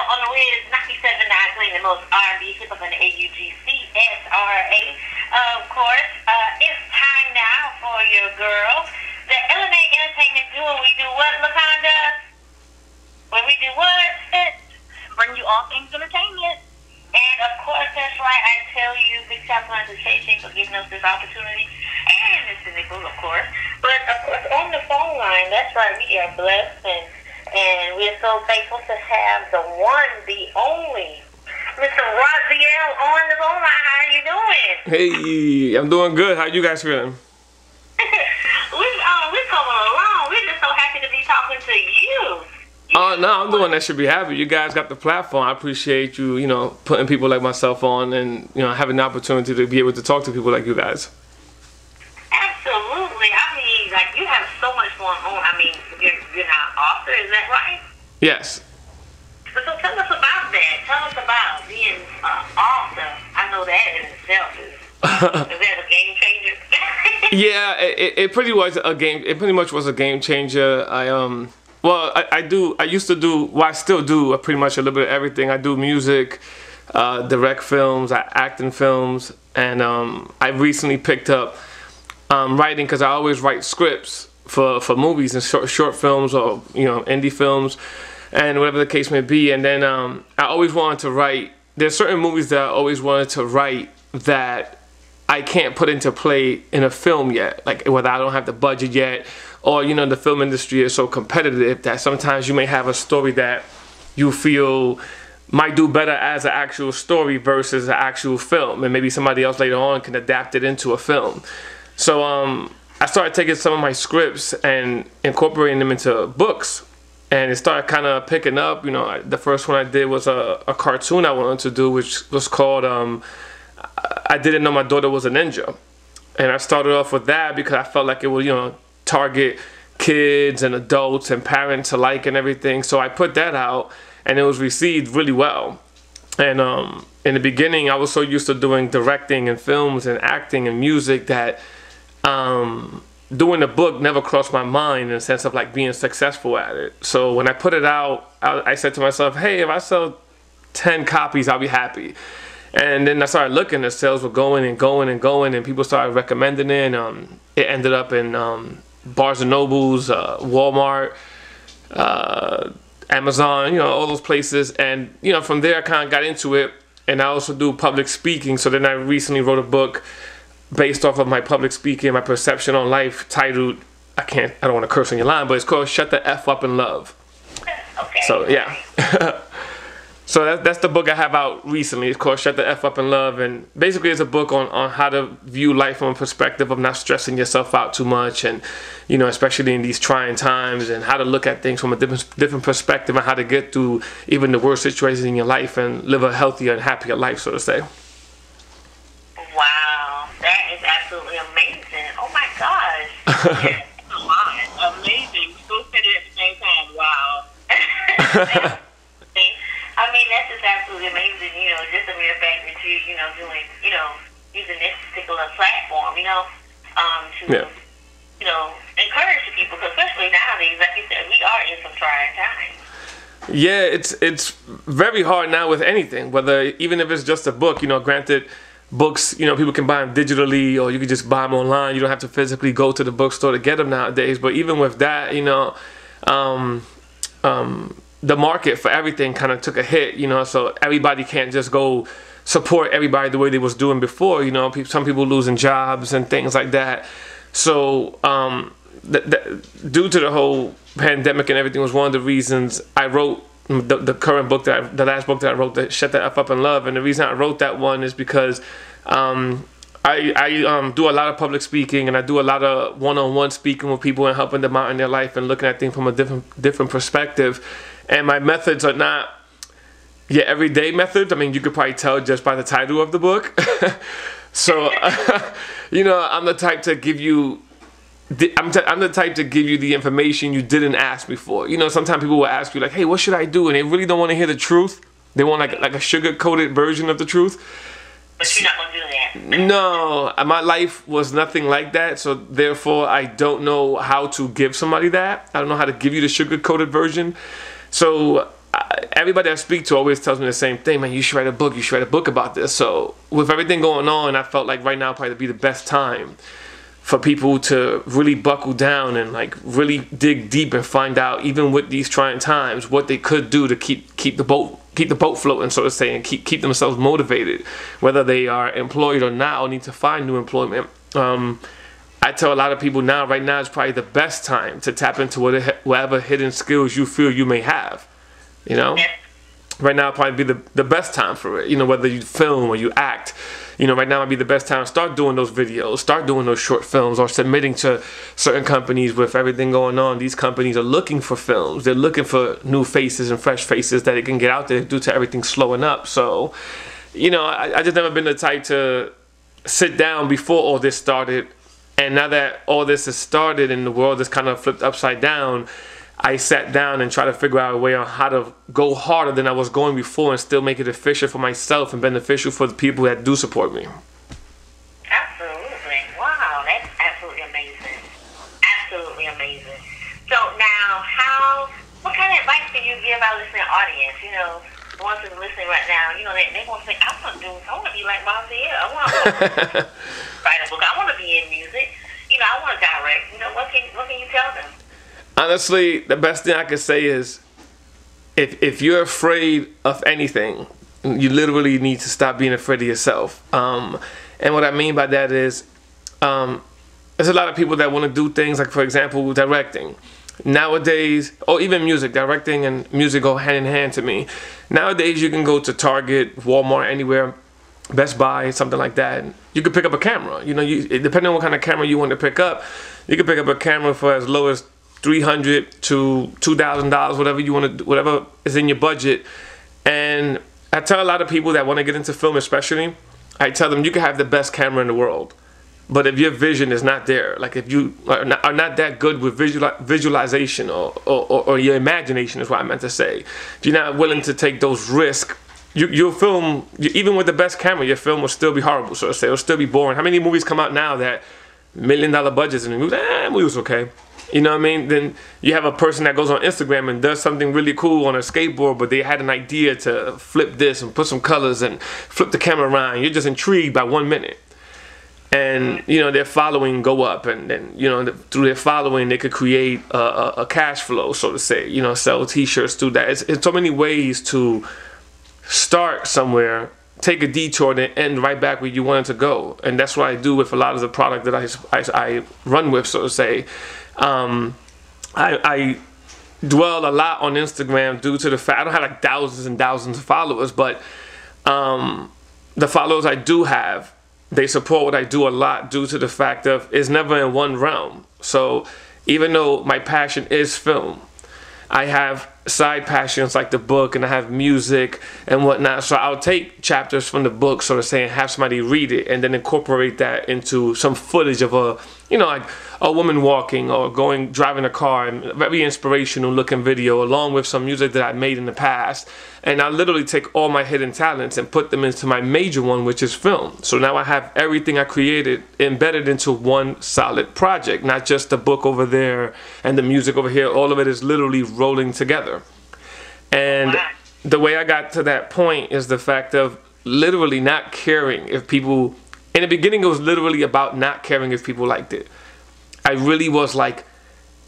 on the Wiz 97.9 playing the most R&B, hip hop, and AUGCSRA. Of course, it's time now for your girls, the LMA Entertainment Duo. We do what, LaConda? When we do what? Bring you all things entertainment. And of course, that's right. I tell you, big shout out to Shay for giving us this opportunity, and Mr. Nickel, of course. But of course, on the phone line, that's right. We are blessed, and we are so thankful to have the one, the only, Mr. Raxiel on the phone line. How are you doing? Hey, I'm doing good. How you guys feeling? We're coming along. We're just so happy to be talking to you. Oh, no, I'm the one that should be happy. You guys got the platform. I appreciate you, putting people like myself on and, having the opportunity to be able to talk to people like you guys. Absolutely. I mean, like, you have so much going on. I mean, you're now an author, is that right? Yes. So tell us about that. Tell us about being an author. I know that in itself is that a game changer? Yeah, it pretty was a game. It pretty much was a game changer. I used to do, well, I still do pretty much a little bit of everything. I do music, direct films, I act in films, and I recently picked up writing because I always write scripts for movies and short films or indie films and whatever the case may be. And then I always wanted to write. There's certain movies that I always wanted to write that I can't put into play in a film yet, like whether I don't have the budget yet, or the film industry is so competitive that sometimes you may have a story that you feel might do better as an actual story versus an actual film, and maybe somebody else later on can adapt it into a film. So I started taking some of my scripts and incorporating them into books, and it started kind of picking up. The first one I did was a cartoon I wanted to do, which was called I Didn't Know My Daughter Was a Ninja. And I started off with that because I felt like it would, target kids and adults and parents alike and everything. So I put that out, and it was received really well. And in the beginning, I was so used to doing directing and films and acting and music that doing a book never crossed my mind in the sense of like being successful at it. So when I put it out, I said to myself, hey, if I sell 10 copies, I'll be happy. And then I started looking, the sales were going and going and going, and people started recommending it. It ended up in Barnes & Nobles, Walmart, Amazon, all those places. And, from there I kind of got into it. And I also do public speaking. So then I recently wrote a book based off of my public speaking, my perception on life, titled, I don't want to curse on your line, but it's called Shut the F Up and Love. Okay. So, yeah. So that's the book I have out recently. It's called Shut the F Up and Love. And basically it's a book on how to view life from a perspective of not stressing yourself out too much. And, especially in these trying times, and how to look at things from a different perspective, and how to get through even the worst situations in your life and live a healthier and happier life, so to say. Wow. That is absolutely amazing. Oh, my gosh. That's a lot. Amazing. So said it at the same time. Wow. I mean, that's just absolutely amazing, just the mere fact that you, doing, using this particular platform, to, encourage people, because especially nowadays, like you said, we are in some trying times. Yeah, it's very hard now with anything, even if it's just a book, granted, books, people can buy them digitally, or you can just buy them online. You don't have to physically go to the bookstore to get them nowadays. But even with that, the market for everything kind of took a hit, so everybody can't just go support everybody the way they was doing before, some people losing jobs and things like that. So due to the whole pandemic and everything was one of the reasons I wrote the current book, the last book that I wrote, that Shut the F Up and Love. And the reason I wrote that one is because I do a lot of public speaking, and I do a lot of one-on-one speaking with people and helping them out in their life and looking at things from a different perspective. And my methods are not your everyday methods. I mean, you could probably tell just by the title of the book. So, I'm the type to give you, I'm the type to give you the information you didn't ask me for. Sometimes people will ask you like, hey, what should I do? And they really don't want to hear the truth. They want like a sugar-coated version of the truth. But you're not going to do that. No, my life was nothing like that. So therefore, I don't know how to give somebody that. I don't know how to give you the sugar-coated version. So everybody I speak to always tells me the same thing, man, you should write a book, you should write a book about this. So with everything going on, I felt like right now probably be the best time for people to really buckle down and like really dig deep and find out, even with these trying times, what they could do to keep the boat floating, so to say, and keep themselves motivated, whether they are employed or not, or need to find new employment. I tell a lot of people now, right now is probably the best time to tap into whatever hidden skills you feel you may have. You know, right now probably be the best time for it. You know, whether you film or you act. You know, right now might be the best time to start doing those videos, start doing those short films, or submitting to certain companies. With everything going on, these companies are looking for films. They're looking for new faces and fresh faces that they can get out there due to everything slowing up. So, you know, I just never been the type to sit down before all this started. And now that all this has started and the world is kind of flipped upside down, I sat down and tried to figure out a way on how to go harder than I was going before and still make it efficient for myself and beneficial for the people that do support me. Absolutely. Wow, that's absolutely amazing. Absolutely amazing. So now, what kind of advice do you give our listening audience? You know, the ones who are listening right now, you know, they want to say, I want to be like Raxiel. I want to write a book. I want to be in music. You know, I want to direct. You know, what can you tell them? Honestly, the best thing I could say is, if you're afraid of anything, you literally need to stop being afraid of yourself. And what I mean by that is, there's a lot of people that want to do things like, for example, directing. Nowadays, or even music, directing and music go hand in hand to me. Nowadays, you can go to Target, Walmart, anywhere, Best Buy, something like that. And you can pick up a camera. You know, depending on what kind of camera you want to pick up, you can pick up a camera for as low as $300 to $2,000, whatever you want to, whatever is in your budget. And I tell a lot of people that want to get into film, especially, I tell them you can have the best camera in the world, but if your vision is not there, like if you are not that good with visualization or your imagination is what I meant to say. If you're not willing to take those risks, your film, even with the best camera, your film will still be horrible. So to say, it'll still be boring. How many movies come out now that $1 million budgets and the movie was okay? You know what I mean? Then you have a person that goes on Instagram and does something really cool on a skateboard, but they had an idea to flip this and put some colors and flip the camera around. You're just intrigued by 1 minute. And, you know, their following go up. And then, you know, through their following, they could create a cash flow, so to say. You know, sell T-shirts, do that. It's so many ways to start somewhere, take a detour, and end right back where you wanted to go. And that's what I do with a lot of the product that I run with, so to say. I dwell a lot on Instagram due to the fact I don't have like thousands and thousands of followers, but the followers I do have, they support what I do a lot due to the fact of it's never in one realm. So even though my passion is film, I have side passions like the book, and I have music and whatnot. So I'll take chapters from the book, so to say, and have somebody read it, and then incorporate that into some footage of like a woman walking or driving a car, and very inspirational looking video, along with some music that I made in the past. And I literally take all my hidden talents and put them into my major one, which is film. So now I have everything I created embedded into one solid project, not just the book over there and the music over here. All of it is literally rolling together. And the way I got to that point is the fact of literally not caring if people, in the beginning it was literally about not caring if people liked it. I really was like,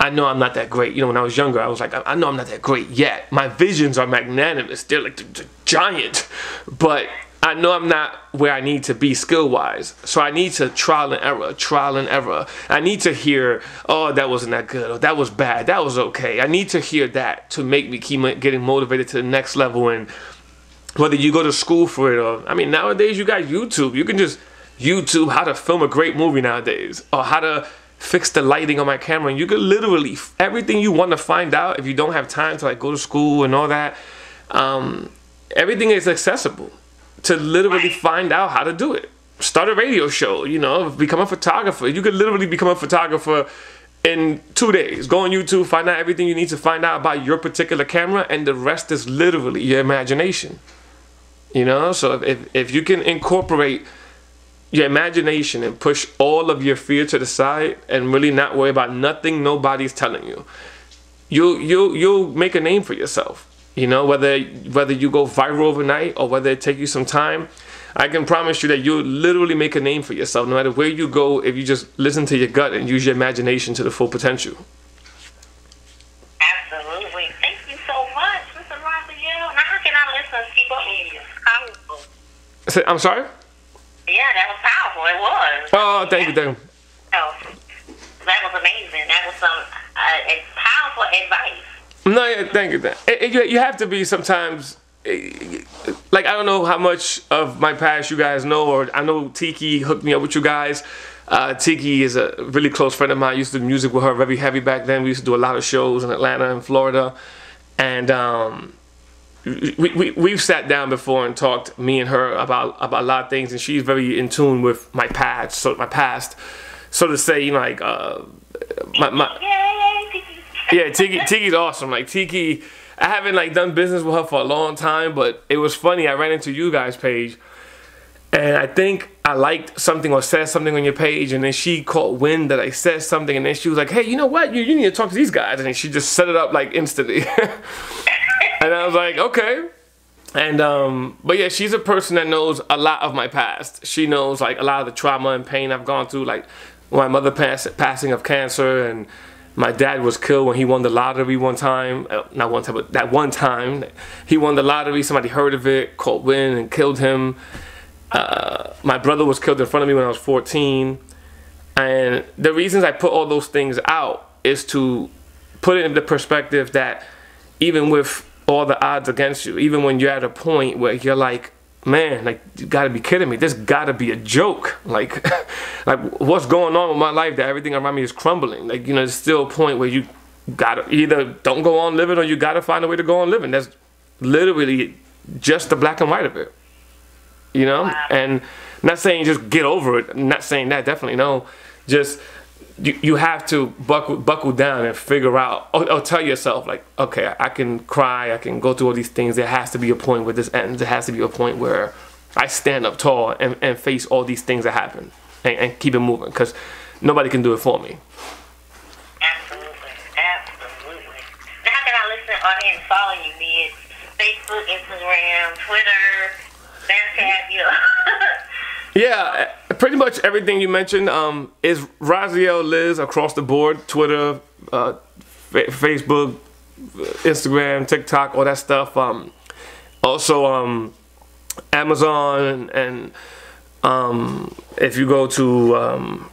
I know I'm not that great. You know, when I was younger, I was like, I know I'm not that great yet. My visions are magnanimous. They're like the giant. But I know I'm not where I need to be skill-wise. So I need to trial and error. I need to hear, oh, that wasn't that good, or that was bad, that was okay. I need to hear that to make me keep getting motivated to the next level. And whether you go to school for it or, I mean, nowadays you got YouTube. You can just YouTube how to film a great movie nowadays, or how to fix the lighting on my camera, and you could literally, everything you want to find out, if you don't have time to like go to school and all that, everything is accessible to literally find out how to do it. Start a radio show, you know, become a photographer. You could literally become a photographer in 2 days. Go on YouTube, find out everything you need to find out about your particular camera, and the rest is literally your imagination. You know, so if you can incorporate your imagination and push all of your fear to the side and really not worry about nothing nobody's telling you, you'll make a name for yourself. You know, whether you go viral overnight or whether it take you some time, I can promise you that you'll literally make a name for yourself no matter where you go if you just listen to your gut and use your imagination to the full potential. Absolutely. Thank you so much, Mr. Raxiel. Now, how can I listen to keep up with you? Powerful. I'm sorry? Yeah, that was powerful. It was. Oh, thank you, thank you. Oh, that was amazing. That was some powerful advice. No, yeah, thank you. You have to be sometimes, like, I don't know how much of my past you guys know, or I know Tiki hooked me up with you guys. Tiki is a really close friend of mine. I used to do music with her very heavy back then. We used to do a lot of shows in Atlanta and Florida. And we've sat down before and talked, me and her, about a lot of things. And she's very in tune with my past, so to say, like, yeah, Tiki's awesome. Like, Tiki, I haven't, like, done business with her for a long time, but it was funny. I ran into you guys' page, and I think I liked something or said something on your page, and then she caught wind that I said something, and then she was like, hey, you know what? You need to talk to these guys. And then she just set it up, like, instantly. And I was like, okay. And, but yeah, she's a person that knows a lot of my past. She knows, like, a lot of the trauma and pain I've gone through, like, my mother passing of cancer, and my dad was killed when he won the lottery one time. Not one time, but that one time. He won the lottery. Somebody heard of it, caught wind, and killed him. My brother was killed in front of me when I was 14. And the reasons I put all those things out is to put it into perspective that even with all the odds against you, even when you're at a point where you're like, man, like, you gotta be kidding me. This gotta be a joke. Like, like, what's going on with my life that everything around me is crumbling? Like, you know, there's still a point where you gotta either don't go on living or you gotta find a way to go on living. That's literally just the black and white of it. You know? Wow. And not saying just get over it. I'm not saying that, definitely no. Just you have to buckle down and figure out, or tell yourself, like, okay, I can cry, I can go through all these things. There has to be a point where this ends. There has to be a point where I stand up tall and face all these things that happen and keep it moving, because nobody can do it for me. Absolutely, absolutely. Now, how can I listen on and follow you? Be it Facebook, Instagram, Twitter, Snapchat, you know? Yeah, pretty much everything you mentioned is Raxiel Liz across the board. Twitter, Facebook, Instagram, TikTok, all that stuff. Also, Amazon, and if you go to,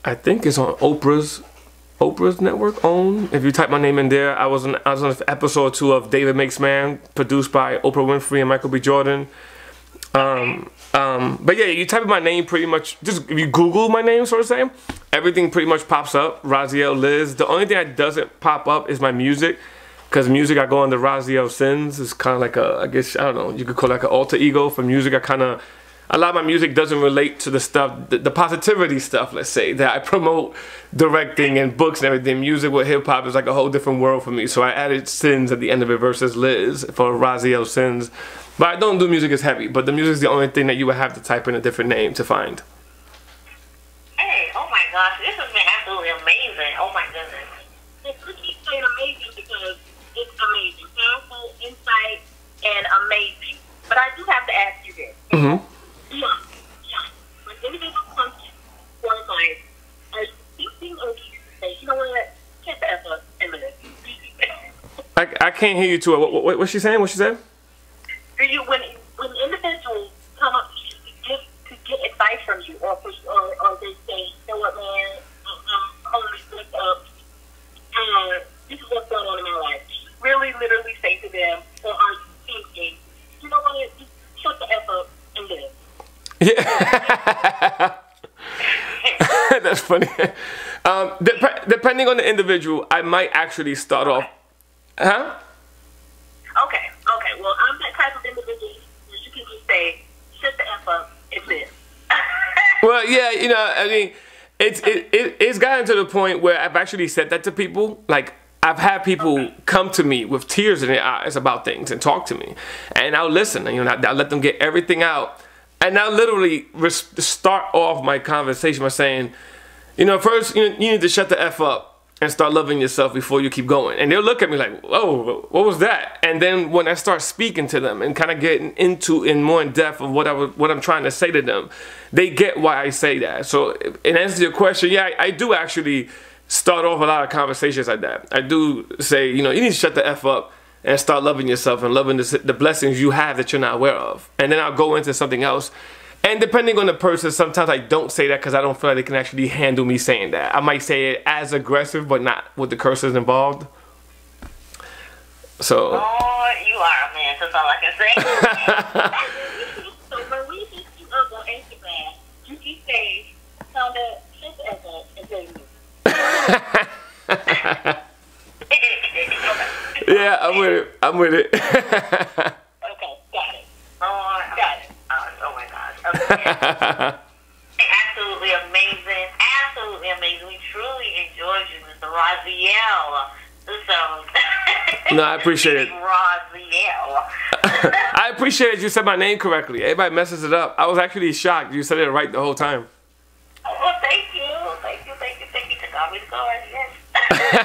I think it's on Oprah's network own. If you type my name in there, I was on episode 2 of David Makes Man, produced by Oprah Winfrey and Michael B. Jordan. But yeah, you type in my name pretty much, just if you Google my name, sort of saying, everything pretty much pops up, Raxiel Liz. The only thing that doesn't pop up is my music, because music I go under Raxiel Sins. It's kind of like a, I guess, I don't know, you could call it like an alter ego for music. A lot of my music doesn't relate to the stuff, the positivity stuff, let's say, that I promote, directing and books and everything. Music with hip hop is like a whole different world for me. So I added Sins at the end of it versus Liz for Raxiel Sins. But I don't do music as heavy, but the music is the only thing that you would have to type in a different name to find. Hey, oh my gosh, this has been absolutely amazing. Oh my goodness. You keep saying amazing because it's amazing. Powerful, insight, and amazing. But I do have to ask you this. Mm-hmm. Yeah. When individuals come to your life, are you thinking or do you say, you know what, get the F up in a minute? I can't hear you too. What's she saying? What she said? Do you, when individuals come up to get advice from you, or they say, you know what, man, I'm calling this up, this is what's going on in my life. Really, literally say to them, or are you thinking, you know what, just shut the F up and live? Yeah. That's funny. Depending on the individual, I might actually start off. Huh? Okay. Well, I'm that type of individual where you can just say, shut the F up and live. Well, yeah, you know, I mean, it's gotten to the point where I've actually said that to people. Like, I've had people come to me with tears in their eyes about things and talk to me, and I'll listen. And, you know, I'll let them get everything out, and I'll literally start off my conversation by saying, you know, first you need to shut the F up and start loving yourself before you keep going. And they'll look at me like, whoa, what was that? And then when I start speaking to them and kind of getting into in more in depth of what I'm trying to say to them, they get why I say that. So in answer to your question, yeah, I do actually start off a lot of conversations like that. I do say, you know, you need to shut the F up and start loving yourself and loving the blessings you have that you're not aware of. And then I'll go into something else. And depending on the person, sometimes I don't say that because I don't feel like they can actually handle me saying that. I might say it as aggressive, but not with the curses involved. So. Oh, you are a man. That's all I can say. So when we hit you up on Instagram, you just say, "Sounda, shut the F up and tell me." Yeah, I'm with it. I'm with it. Okay, got it. Got it. Oh my gosh. Absolutely amazing. Absolutely amazing. We truly enjoyed you, Mr. Raxiel. So, no, I appreciate it. Raxiel. I appreciate that you said my name correctly. Everybody messes it up. I was actually shocked. You said it right the whole time. Oh, thank you. Thank you. Thank you. Thank you. To God be the glory. Yes.